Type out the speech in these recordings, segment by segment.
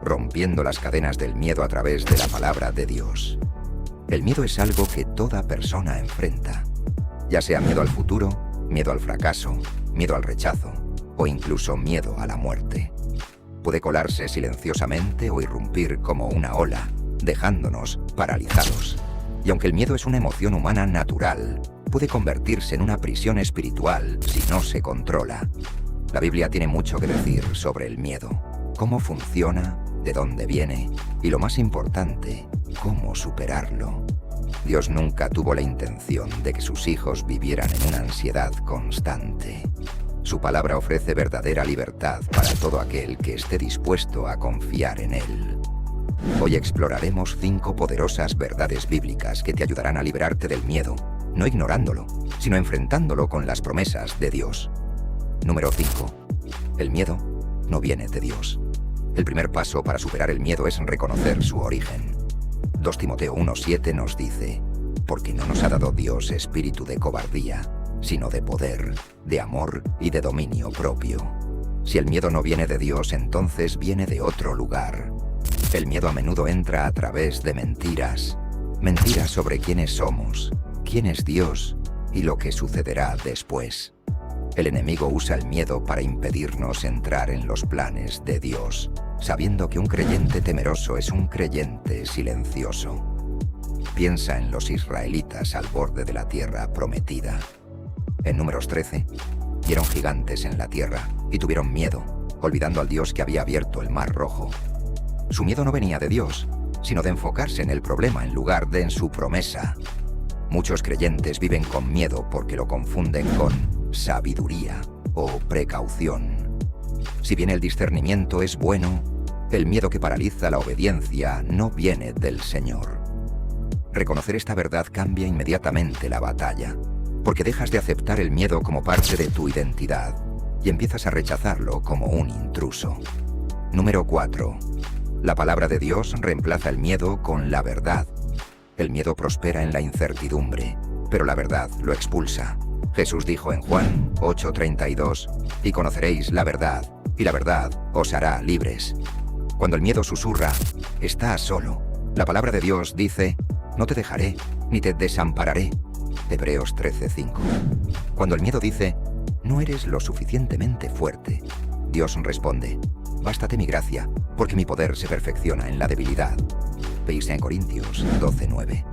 rompiendo las cadenas del miedo a través de la palabra de Dios. El miedo es algo que toda persona enfrenta, ya sea miedo al futuro, miedo al fracaso, miedo al rechazo o incluso miedo a la muerte. Puede colarse silenciosamente o irrumpir como una ola, dejándonos paralizados. Y aunque el miedo es una emoción humana natural, puede convertirse en una prisión espiritual si no se controla. La Biblia tiene mucho que decir sobre el miedo, cómo funciona, de dónde viene y, lo más importante, cómo superarlo. Dios nunca tuvo la intención de que sus hijos vivieran en una ansiedad constante. Su palabra ofrece verdadera libertad para todo aquel que esté dispuesto a confiar en Él. Hoy exploraremos 5 poderosas verdades bíblicas que te ayudarán a liberarte del miedo, no ignorándolo, sino enfrentándolo con las promesas de Dios. Número 5. El miedo no viene de Dios. El primer paso para superar el miedo es reconocer su origen. 2 Timoteo 1:7 nos dice: porque no nos ha dado Dios espíritu de cobardía, sino de poder, de amor y de dominio propio. Si el miedo no viene de Dios, entonces viene de otro lugar. El miedo a menudo entra a través de mentiras. Mentiras sobre quiénes somos, quién es Dios y lo que sucederá después. El enemigo usa el miedo para impedirnos entrar en los planes de Dios, sabiendo que un creyente temeroso es un creyente silencioso. Piensa en los israelitas al borde de la tierra prometida. En Números 13, vieron gigantes en la tierra y tuvieron miedo, olvidando al Dios que había abierto el Mar Rojo. Su miedo no venía de Dios, sino de enfocarse en el problema en lugar de en su promesa. Muchos creyentes viven con miedo porque lo confunden con sabiduría o precaución. Si bien el discernimiento es bueno, el miedo que paraliza la obediencia no viene del Señor. Reconocer esta verdad cambia inmediatamente la batalla, porque dejas de aceptar el miedo como parte de tu identidad y empiezas a rechazarlo como un intruso. Número 4. La palabra de Dios reemplaza el miedo con la verdad. El miedo prospera en la incertidumbre, pero la verdad lo expulsa. Jesús dijo en Juan 8:32: y conoceréis la verdad, y la verdad os hará libres. Cuando el miedo susurra, estás solo. La palabra de Dios dice: no te dejaré, ni te desampararé. Hebreos 13:5. Cuando el miedo dice: no eres lo suficientemente fuerte, Dios responde: bástate mi gracia, porque mi poder se perfecciona en la debilidad. Veis en Corintios 12:9.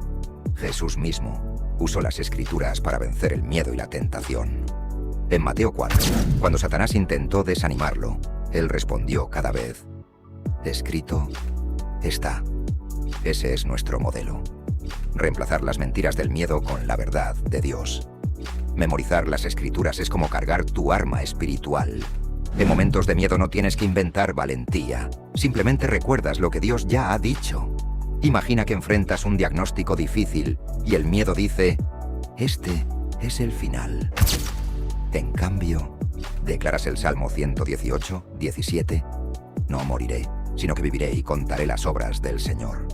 Jesús mismo usó las Escrituras para vencer el miedo y la tentación. En Mateo 4, cuando Satanás intentó desanimarlo, él respondió cada vez: escrito está. Ese es nuestro modelo. Reemplazar las mentiras del miedo con la verdad de Dios. Memorizar las Escrituras es como cargar tu arma espiritual. En momentos de miedo no tienes que inventar valentía. Simplemente recuerdas lo que Dios ya ha dicho. Imagina que enfrentas un diagnóstico difícil y el miedo dice: este es el final. En cambio, declaras el Salmo 118:17: no moriré, sino que viviré y contaré las obras del Señor.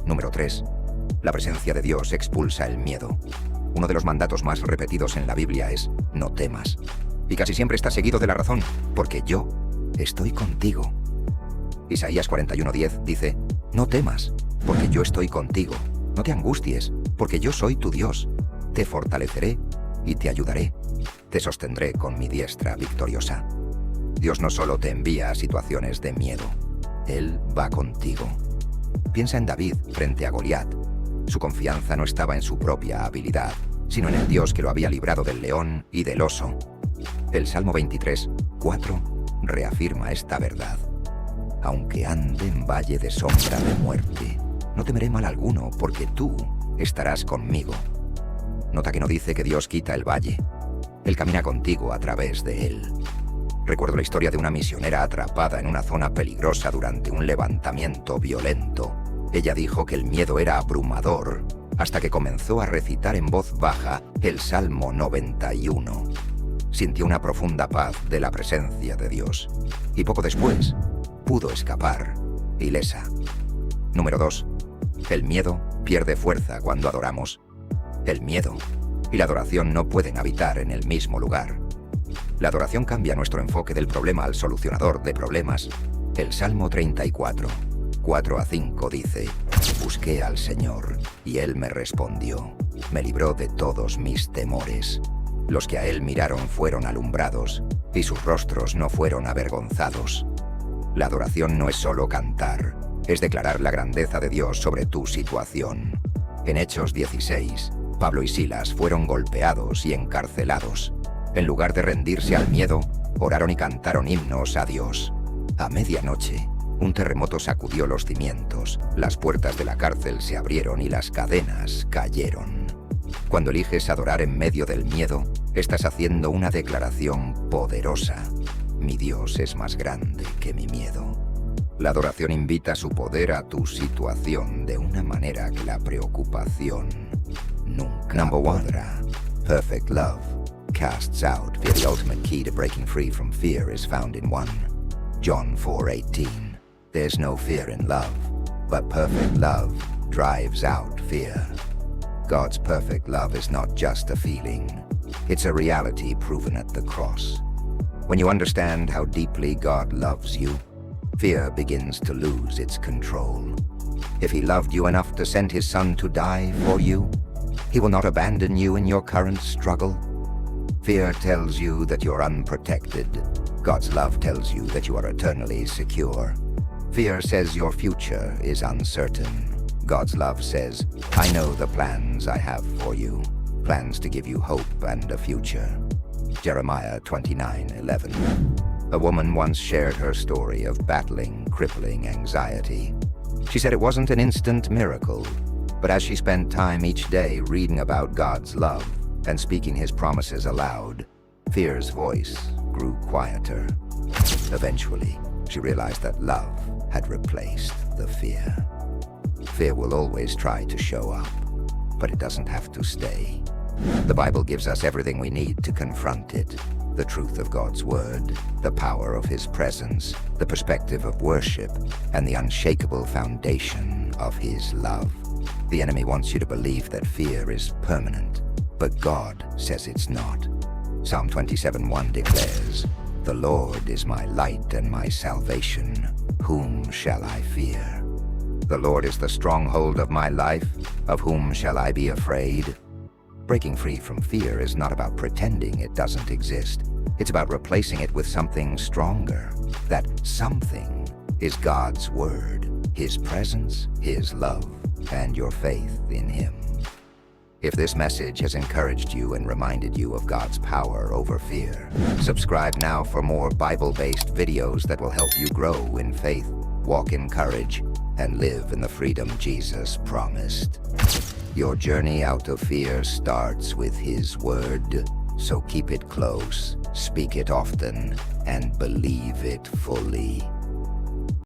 Número 3. La presencia de Dios expulsa el miedo. Uno de los mandatos más repetidos en la Biblia es: no temas. Y casi siempre está seguido de la razón: porque yo estoy contigo. Isaías 41:10 dice: no temas, porque yo estoy contigo. No te angusties, porque yo soy tu Dios. Te fortaleceré y te ayudaré. Te sostendré con mi diestra victoriosa. Dios no solo te envía a situaciones de miedo, Él va contigo. Piensa en David frente a Goliat. Su confianza no estaba en su propia habilidad, sino en el Dios que lo había librado del león y del oso. El Salmo 23:4 reafirma esta verdad: aunque ande en valle de sombra de muerte, no temeré mal alguno, porque tú estarás conmigo. Nota que no dice que Dios quita el valle. Él camina contigo a través de él. Recuerdo la historia de una misionera atrapada en una zona peligrosa durante un levantamiento violento. Ella dijo que el miedo era abrumador, hasta que comenzó a recitar en voz baja el Salmo 91. Sintió una profunda paz de la presencia de Dios, y poco después pudo escapar ilesa. Número 2. El miedo pierde fuerza cuando adoramos. El miedo y la adoración no pueden habitar en el mismo lugar. La adoración cambia nuestro enfoque del problema al solucionador de problemas. El Salmo 34, 4 a 5 dice: Busqué al Señor, y Él me respondió. Me libró de todos mis temores. Los que a Él miraron fueron alumbrados, y sus rostros no fueron avergonzados. La adoración no es solo cantar, es declarar la grandeza de Dios sobre tu situación. En Hechos 16, Pablo y Silas fueron golpeados y encarcelados. En lugar de rendirse al miedo, oraron y cantaron himnos a Dios. A medianoche, un terremoto sacudió los cimientos, las puertas de la cárcel se abrieron y las cadenas cayeron. Cuando eliges adorar en medio del miedo, estás haciendo una declaración poderosa. Mi Dios es más grande que mi miedo. La adoración invita su poder a tu situación de una manera que la preocupación nunca podrá. Perfect love casts out fear. The ultimate key to breaking free from fear is found in 1 John 4:18. There's no fear in love, but perfect love drives out fear. God's perfect love is not just a feeling. It's a reality proven at the cross. When you understand how deeply God loves you, fear begins to lose its control. If He loved you enough to send His Son to die for you, He will not abandon you in your current struggle. Fear tells you that you're unprotected. God's love tells you that you are eternally secure. Fear says your future is uncertain. God's love says, I know the plans I have for you, plans to give you hope and a future. Jeremiah 29:11. A woman once shared her story of battling crippling anxiety. She said it wasn't an instant miracle, but as she spent time each day reading about God's love and speaking His promises aloud, fear's voice grew quieter. Eventually, she realized that love had replaced the fear. Fear will always try to show up, but it doesn't have to stay. The Bible gives us everything we need to confront it. The truth of God's word, the power of His presence, the perspective of worship, and the unshakable foundation of His love. The enemy wants you to believe that fear is permanent, but God says it's not. Psalm 27:1 declares, The Lord is my light and my salvation. Whom shall I fear? The Lord is the stronghold of my life. Of whom shall I be afraid? Breaking free from fear is not about pretending it doesn't exist. It's about replacing it with something stronger. That something is God's word, His presence, His love, and your faith in Him. If this message has encouraged you and reminded you of God's power over fear, subscribe now for more Bible-based videos that will help you grow in faith, walk in courage, and live in the freedom Jesus promised. Your journey out of fear starts with His word, so keep it close, speak it often, and believe it fully.